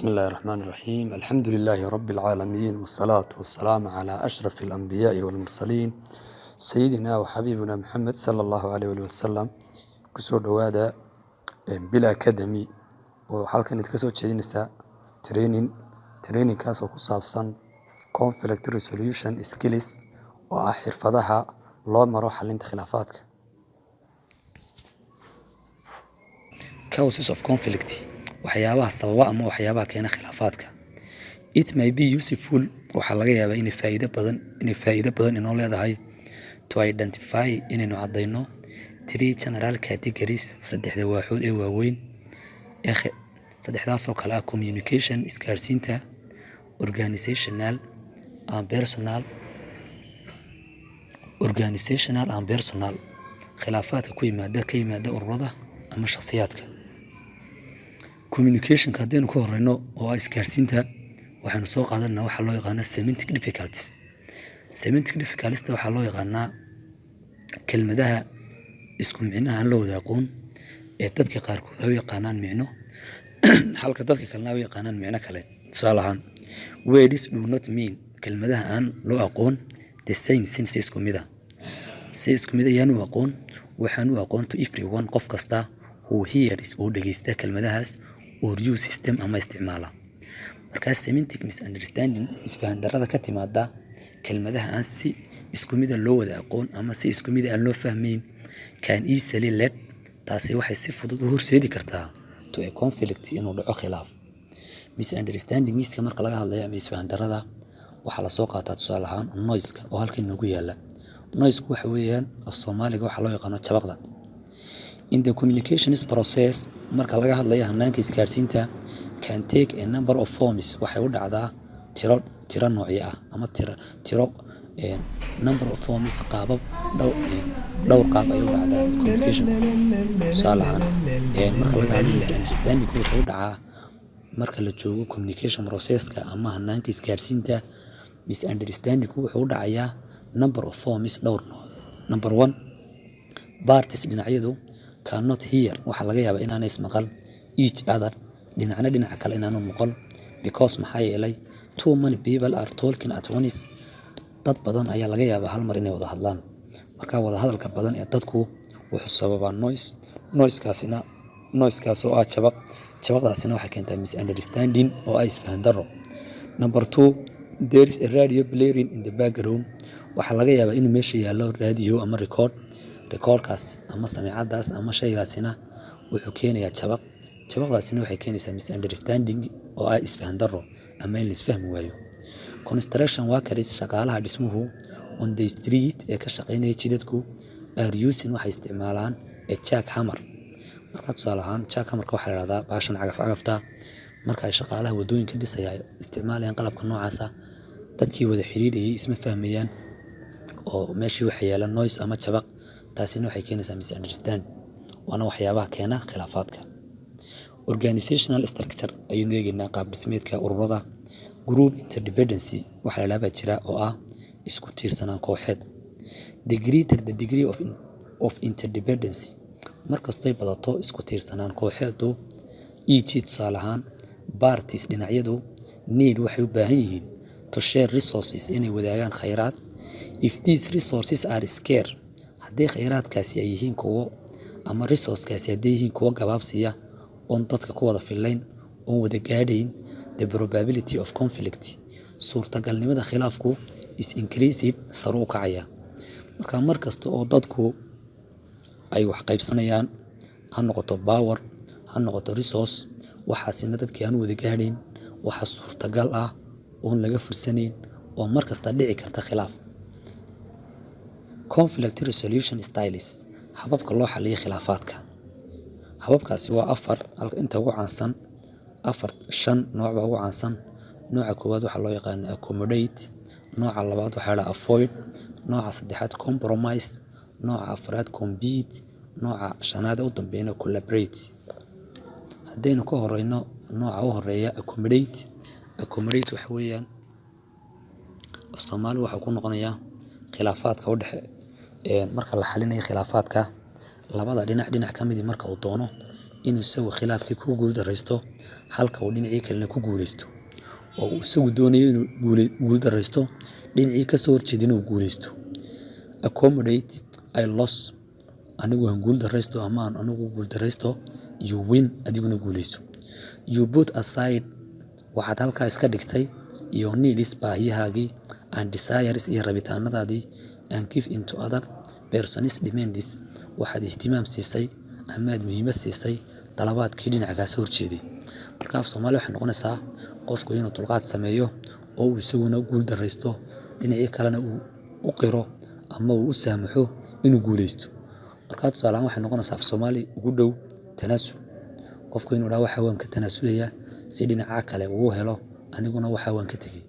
بسم الله الرحمن الرحيم الحمد لله رب العالمين والصلاة والسلام على أشرف الأنبياء والمرسلين سيدنا وحبيبنا محمد صلى الله عليه وسلم كسور دوادا بلا أكاديمي وحالك نتكسو تشينيسا ترينين كاسو كصابسان conflict resolution skills وآخر فضحة الله مروحة لانت خلافاتك causes of conflict waxyaabaha sababa ama waxyaabaha keena khilaafaadka. It may be useful waxa laga yaabaa inay faa'iido badan inoo leedahay to identify inaynu cadayno three general categories saddexda waaxood ee waaweyn saddexdaas oo kala ah communication isgaarsiinta, organizational and personal khilaafaadka ka yimaada ururada ama shakhsiyaadka. communication haddaynu ka horeyno oo ah isgaarsiinta waxaanu soo qaadanaa waxa loo yaqaano semantic difficulties waxaa loo yaqaanaa kelmadaha isku micnaha aan la wada aqoon ee dadka qaarkood ay u yaqaanaan micno halka dadka kalena ay u yaqaanaan micno kale. tusaale ahaan words do not mean kelmadaha aan loo aqoon the same since isku mid ayaan u aqoon waxaan u aqoon to everyone qof kasta who hears oo dhegeysta kelmadahaas or use system ama isticmaala. markaas semantic misunderstanding isfahan darrada ka timaada kelmadaha aan si isku mid loo wada aqoon ama si isku mid aan loo fahmayn can easily lead taasi waxay si fudud u horseedi kartaa to a conflict inuu dhaco khilaaf. misunderstanding iska marka laga hadlayo ama isfahan darrada waxaa la soo qaataa tusaale ahaan noise-ka oo halkan noogu yaala. noise-ku waxa weeyaan af Soomaaliga waxa loo yaqaano jabaqda. In the communications process marka laga hadlayo hanaanka isgaarsiinta can take a number of forms waxay u dhacdaa tiro noocyo ah ama tiro number of forms qaabab dhowr qaab ay u dhacdaa communication. tusaale ahaan marka laga hadlayo misunderstanding wuxuu u dhacaa marka la joogo communication processka ama hanaanka isgaarsiinta. misunderstanding wuxuu u dhacayaa number of forms dhowr nooc. number 1 parties dhinacyadu cannot hear waxa laga yaabaa inaanay ismaqal each other dhinaca kale inaanu maqal because maxaa yeelay too many people are talking at once dad badan ayaa laga yaabaa hal mar inay wada hadlaan. marka wada hadalka badan ee dadku wuxuu sababaa noise-kaas oo ah jabaqdaasina waxay keentaa misunderstanding oo ah isfahan darro. number 2 there is a radio blaring in the background waxa laga yaabaa inuu meesha yaallo radio ama recordkaas ama samiicadaas ama shaygaasina wuxuu keenayaa jabaqdaasina waxay keenaysaa misunderstanding oo ah isfahan darro ama in la isfahmi waayo. construction workers shaqaalaha dhismuhu on the street ee ka shaqeynaya jidadku are using waxay isticmaalaan a jackhammer. marka tusaale ahaan jackhammerka waxaa la yidhahdaa baashan cagafta marka ay shaqaalaha wadooyinka dhisaya isticmaalayaan qalabka noocaasa dadkii wada xiriirayay isma fahmayaan oo meeshii waxa yaala noise ama jabaq taasina waxay keenaysaa misunderstand waana waxyaabaha keena khilaafaadka. organizational structure ayaynu eegaynaa qaab dhismeedka ururada. group interdependency waxaa la yidhahdaa jira oo ah isku tiirsanaan kooxeed. the greater the degree of interdependency markastay badato isku tiirsanaan kooxeedu each tusaale ahaan parties dhinacyadu need waxay u baahan yihiin to share resources inay wadaagaan khayraad. if these resources are scarce haddii khayraadkaasi ay yihiin kuwo ama resourcekaasi hadday yihiin kuwo gabaabsiya oon dadka ku wada fillayn oon wada gaadhayn the probability of conflict suurtagalnimada khilaafku is increased sare u kacaya. marka mar kasta oo dadku ay wax qaybsanayaan ha noqoto power ha noqoto resource waxaasina dadkii aan wada gaadhayn waxa suurtagal ah oon laga fursanayn oo mar kasta dhici karta khilaaf. conflict resolution styles hababka loo xalliyo khilaafaadka. hababkaasi waa inta ugu caansan 5 nooc baa ugu caansan. nooca koowaad waxaa loo yaqaan accommodate, nooca labaad waxaa la avoid, nooca saddexaad compromise, nooca afraad compete, nooca shanaad u dambeeyna collaborate. haddaynu ka horeyno nooca u horeeya accommodate waxa weeyaan af Soomaali waxa ku noqonaya khilaafaadka u dhaxeeya marka la xalinayo khilaafaadka labada dhinac ka mid marka uu doono inuu isagu khilaafkii ku guuldaraysto halka uu dhinacii kalena ku guulaysto oo uu isagu doonayo inuu guuldaraysto dhinacii kasoo horjeeda inuu guulaysto. Accommodate I loss anigu aan guuldaraysto ama aan anigu guuldaraysto, you win adiguna guulayso. You put aside waxaad halkaa iska dhigtay your needs baahiyahaagii and desires iyo rabitaanadaadii and give into other person's demands waxaad ihtimaam siisay ama aad muhiimad siisay dalabaadkii dhinaca kaa soo horjeeday. Marka af Soomaali waxay noqonaysaa qofku inuu dulqaad sameeyo oo uu isaguna guuldaraysto dhinacii kalena uu u qiro ama uu u saamaxo inuu guulaysto. Marka tusaale ahaan waxay noqonaysaa af Soomaali ugu dhow tanaasul. Qofku inuu dhaho waxa waan ka tanaasulayaa si dhinaca kale uu helo aniguna waxa waan ka tegay.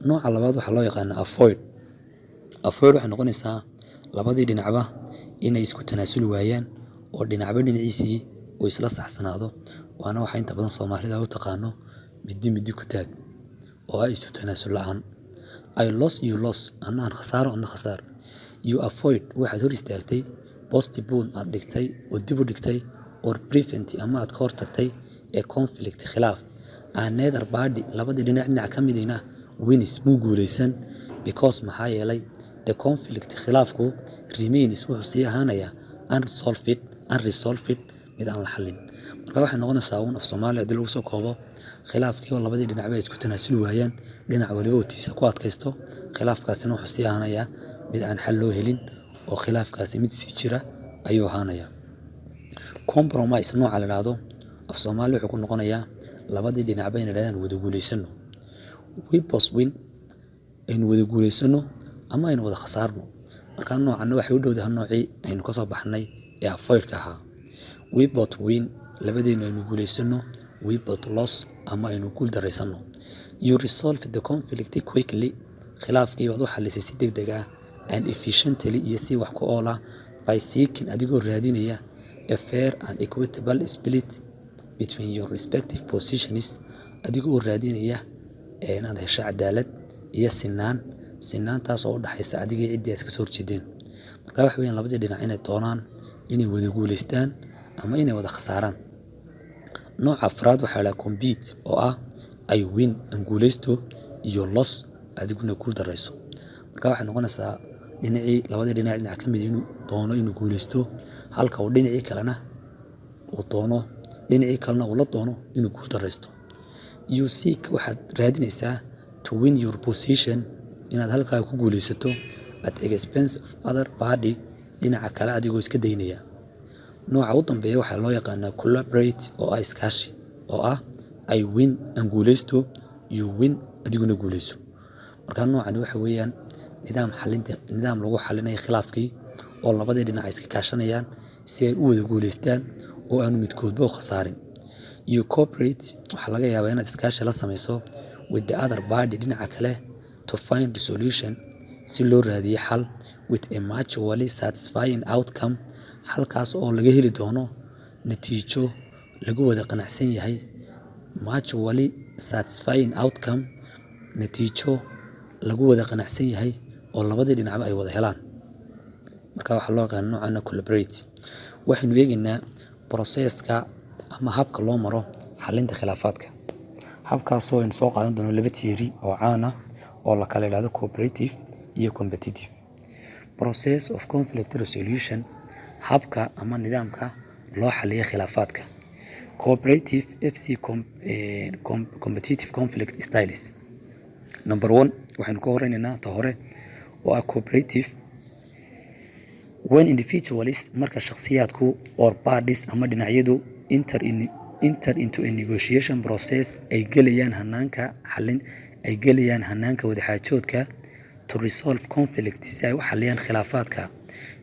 Nooca labaad waxaa loo yaqaanaa avoid. Avoid waxay noqonaysaa labadii dhinacba inay isku tanaasuli waayaan oo dhinacba dhinaciisii uu isla saxsanaado, waana waxa inta badan Soomaalida u taqaano midi ku taag oo ay isu tanaasul la'aan. I loss you loss ana aan khasaaro ana khasaar. You avoid waxaad hor istaagtay, postpone aad dhigtay oo dib u dhigtay, or prevent ama aad ka hortagtay a conflict khilaaf. Neither party labadii dhinac ka midina wins muu guulaysan because maxaa yeelay the conflict khilaafku remains wuxuu sii ahaanayaa unresolved mid aan la xallin. Marka waxay noqonaysaa uun af Soomaali haddii lagu soo koobo khilaafkii oo labadii dhinacba ay isku tanaasuli waayaan, dhinac waliba uu tiisa ku adkaysto, khilaafkaasina wuxuu sii ahaanayaa mid aan xal loo helin oo khilaafkaasi mid sii jira ayuu ahaanayaa. Compromise nooca la yidhaahdo af Soomaali wuxuu ku noqonayaa labadii dhinacba inay yidhahdaan wada guulaysano. We both win aynu wada guulaysano ama aynu wada khasaarno. Marka noocanna waxay u dhowdahay noocii aynu ka soo baxnay ee avoid-ka ahaa. We both win labadeenu aynu guulaysano, we both loss ama aynu guuldarraysano. You resolve the conflict quickly khilaafkii baad u xallisay si degdeg ah and efficiently iyo si wax ku ool ah by seeking adigoo raadinaya a fair and equitable split between your respective positions adigoo raadinaya inaad hesho cadaalad iyo sinaantaas oo u dhaxaysa adiga iyo ciddii aad iska soo horjeedeen. Marka waxa weeyaan labadii dhinac inay doonaan inay wada guulaystaan ama inay wada khasaaraan. Nooca afraad waxaa la compete oo ah I win aan guulaysto iyo loss adiguna guuldarrayso. Marka waxay noqonaysaa labadii dhinac ka mid inuu doono inuu guulaysto halka uu dhinacii kalena uu la doono inuu guuldarraysto. You seek waxaad raadinaysaa to win your position inaad halkaa ku guulaysato at expense of other party dhinaca kale adigoo iska daynaya. Nooca u dambeeya waxaa loo yaqaanaa collaborate oo ah iskaashi oo ah I win aan guulaysto, you win adiguna guulayso. Marka noocani waxa weeyaan nidaam lagu xallinayo khilaafkii oo labadii dhinac iska kaashanayaan si ay u wada guulaystaan oo aanu midkoodba u khasaarin. You cooperate waxaa laga yaabaa inaad iskaashi la samayso with the other party dhinaca kale to find solution si loo raadiyo xal with a mutually satisfying outcome halkaas oo laga heli doono natiijo lagu wada qanacsan yahay. Mutually satisfying outcome natiijo lagu wada qanacsan yahay oo labadii dhinacba ay wada helaan. Marka waxaa loo yaqaan noocana collaborate. Waxaynu eegaynaa processka ama habka loo maro xallinta khilaafaadka. Habkaasoo aynu soo qaadan doono laba theory oo caan ah oo la kala yidhaahdo cooperative iyo competitive. Process of conflict resolution habka ama nidaamka loo xalliyo khilaafaadka. Cooperative FC competitive conflict styles. Number 1 waxaynu ka horeynaynaa ta hore oo ah cooperative. When individuals marka shakhsiyaadku or parties ama dhinacyadu enter into a negotiation process ay gelayaan hanaanka wadaxaajoodka to resolve conflict si ay u xalliyaan khilaafaadka.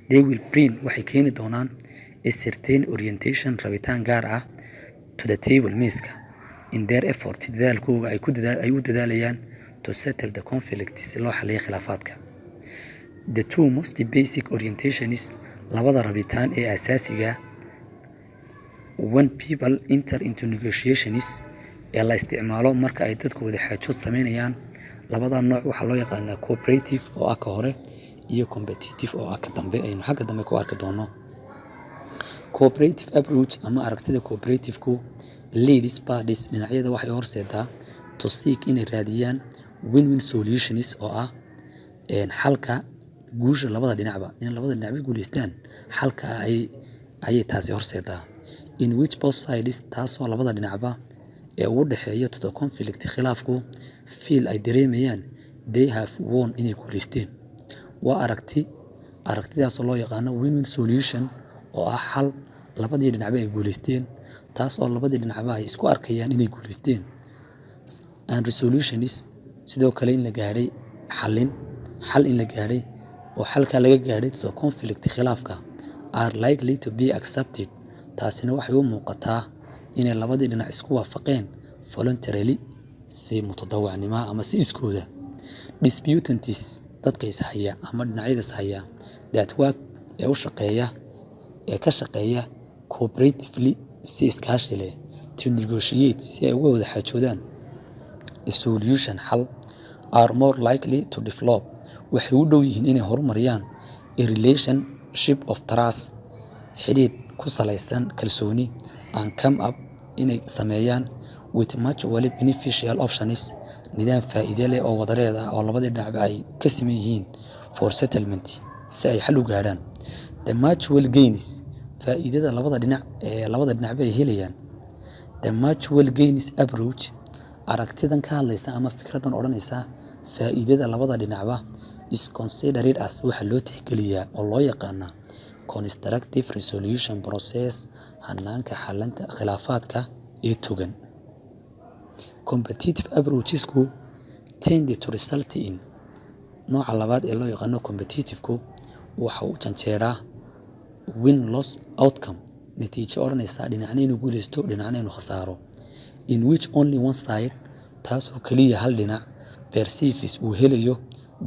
They will bring waxay keeni doonaan a certain orientation rabitaan gaar ah to the table miiska in their effort dadaalkooga ay u dadaalayaan to settle the conflict si loo xalliyo khilaafaadka. The two most basic orientations labada rabitaan ee asaasiga when people enter into negotiations ee la isticmaalo marka ay dadku wadaxaajood sameynayaan. Labada nooc waxaa loo yaqaanaa cooperative oo ah ka hore iyo competitive oo ah ka dambe aynu xagga dambe ku arki doono. cooperative approach ama aragtida cooperative-ku leads parties dhinacyada waxay horseedaa to seek inay raadiyaan win-win solutions oo ah xalka guusha labada dhinacba in labada dhinacba guuleystaan xalka ayay taasi horseedaa in which both sides taasoo labada dhinacba ee ugu dhexeeya to the conflict khilaafku feel ay dareemayaan they have won inay guuleysteen waa aragtidaasoo loo yaqaano win-win solution oo ah xal labadii dhinacba ay guuleysteen taas oo labadii dhinacba ay isku arkayaan inay guuleysteen and resolutions sidoo kale in la gaadhay xal in la gaadhay oo xalka laga gaadhay to the conflict khilaafka are likely to be accepted taasina waxay u muuqataa inay labadii dhinac isku waafaqeen voluntarily si mutadawacnimo ama si iskooda disputants dadka is haya ama dhinacyada is haya that work ee ka shaqeeya cooperatively si iskaashi leh to negotiate si ay uga wada xaajoodaan a solution xal are more likely to develop waxay u dhow yihiin inay horumariyaan a relationship of trust xidhiidh ku salaysan kalsooni and come up inay sameeyaan with mutually beneficial options nidaam faa'iido leh oo wadareed ah oo labadii dhinacba ay ka siman yihiin for settlement si ay xal u gaadhaan the mutual gains faa'iidada labada dhinacba ay helayaan the mutual gains approach aragtidan ka hadlaysa ama fikradan odhanaysa faa'iidada labada dhinacba is considered as waxa loo tixgeliyaa oo loo yaqaana constructive resolution process hanaanka xalinta khilaafaadka ee togan competitive approachesku tend to result in nooca labaad ee loo yaqaano competitive-ku waxa uu janjeeraa win-loss outcome natiijo odhanaysa dhinacna inuu guuleysto dhinacna inuu khasaaro in which only one side taasoo keliya hal dhinac perceives uu helayo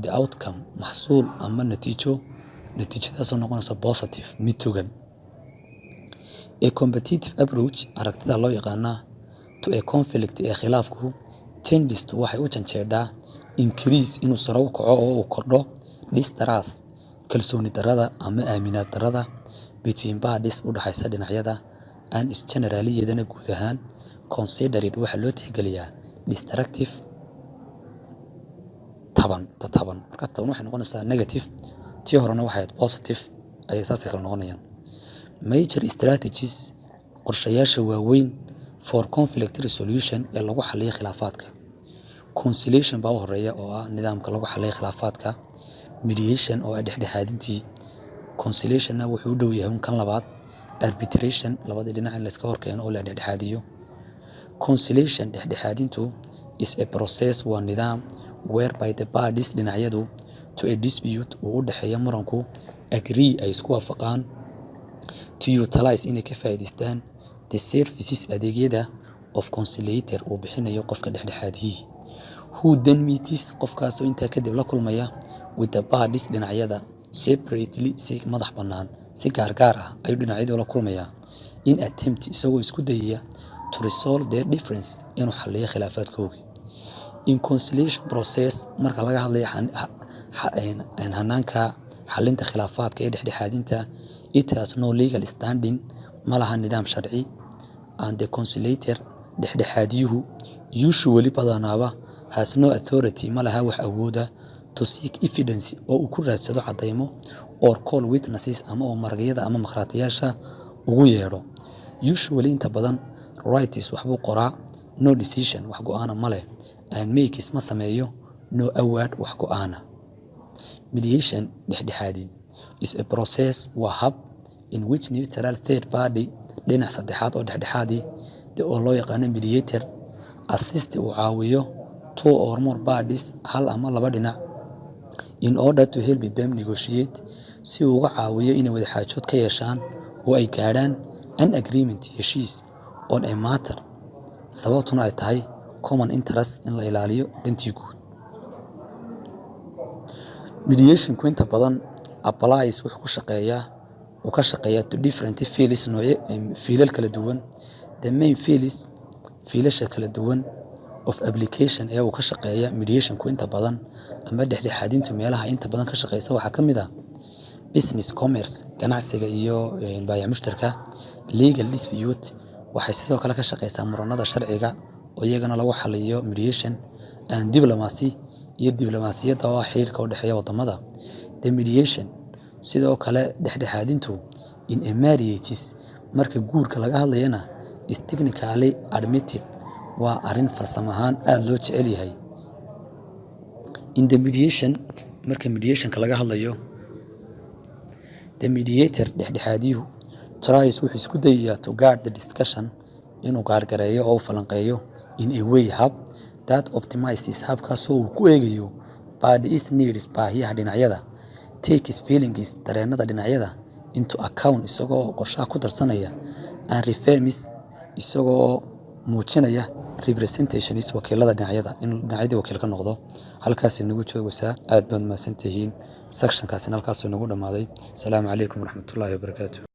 the outcome maxsuul ama natiijadaasoo noqonaysa positive mid togan a competitive approach aragtida loo yaqaana to a conflict ee khilaafku tends to waxay u janjeedhaa increase inuu sare u kaco oo uu kordho distrust kalsooni darada ama aaminaad darada between parties u dhaxaysa dhinacyada and is generally iyadana guud ahaan considered waxa loo tixgeliyaa destructive taban marka taban waxay noqonaysaa negative tii horena waxay ahayd positive ayay saas kala noqonayaan major strategies qorshayaasha waaweyn for conflict resolution ee lagu xalliyo khilaafaadka conciliation baa u horeeya oo ah nidaamka lagu xalliyo khilaafaadka mediation oo ah dhexdhexaadintii conciliationna wuxuu u dhow yahay kan labaad arbitration labadii dhinac in la iska horkeeno oo la dhexdhexaadiyo conciliation dhexdhexaadintu is a process waa nidaam whereby the parties dhinacyadu to a dispute uu u dhexeeya muranku agree ay isku waafaqaan to utilize inay ka faa'iidaystaan the services adeegyada of conciliator uu bixinayo qofka dhexdhexaadiyey who then meets qofkaasoo intaa kadib la kulmaya with the parties dhinacyada separately si madax bannaan si gaargaar ah ayuu dhinacyadii la kulmayaa in attempt isagoo isku dayaya to resolve their difference inuu xalliyo khilaafaadkoodii in conciliation process marka laga hadlayo hanaanka xalinta khilaafaadka ee dhexdhexaadinta it has no legal standing ma laha nidaam sharci and the conciliator dhexdhexaadiyuhu usually badanaaba has no authority ma laha wax awooda to seek evidence oo uu ku raadsado cadaymo or call witnesses ama oo maragayada ama makhraatiyaasha ugu yeedho usually inta badan rights waxbuu qoraa no decision wax go'aana ma leh and makes ma sameeyo no award wax go'aana mediation dhexdhexaadin is a process waa hab in which neutral third party dhinac saddexaad oo dhexdhexaadi oo loo yaqaano mediator assist uu caawiyo two or more parties hal ama laba dhinac in order to help them negotiate si uu uga caawiyo inay wada xaajood ka yeeshaan oo ay gaadhaan an agreement heshiis on a matter sababtuna ay tahay common interest in la ilaaliyo dantii guud mediationku inta badan applies wuxuu ka shaqeeyaa to different fields fiilal kala duwan the main fiilasha kala duwan of application ee uu ka shaqeeya mediationku inta badan ama dhexdhexaadintu meelaha inta badan ka shaqeysa waxaa ka mid ah business commerce ganacsiga iyo baayac mushtarka. Legal dispute waxay sidoo kale ka shaqeysaa muranada sharciga oo iyagana lagu xaliyo mediation. And diplomacy iyo diblomaasiyadda oo ah xiriirka u dhexeeya wadamada. The mediation sidoo kale dhexdhexaadintu in a marriages marka guurka laga hadlayana is technically admitted, waa arrin farsamo ahaan aad loo jecel yahay. In the mediation marka mediationka laga hadlayo, the mediator dhexdhexaadiyuhu tries wuxuu isku dayayaa to guard the discussion inuu gaargareeyo oo u falanqeeyo in a way hab that optimizes habkaasoo uu ku eegayo parties needs baahiyaha dhinacyada, takes feelings dareenada dhinacyada into account isagoo qorshaha ku darsanaya, and reframes isagoo muujinaya representations wakiilada dhinacyada in dhinacyadii wakiil ka noqdo. Halkaasay nagu joogaysaa. Aad baad mahadsantihiin. Sectionkaasina halkaasuu nagu dhammaaday. Asalaamu calaykum waraxmatullaahi wabarakaatuh.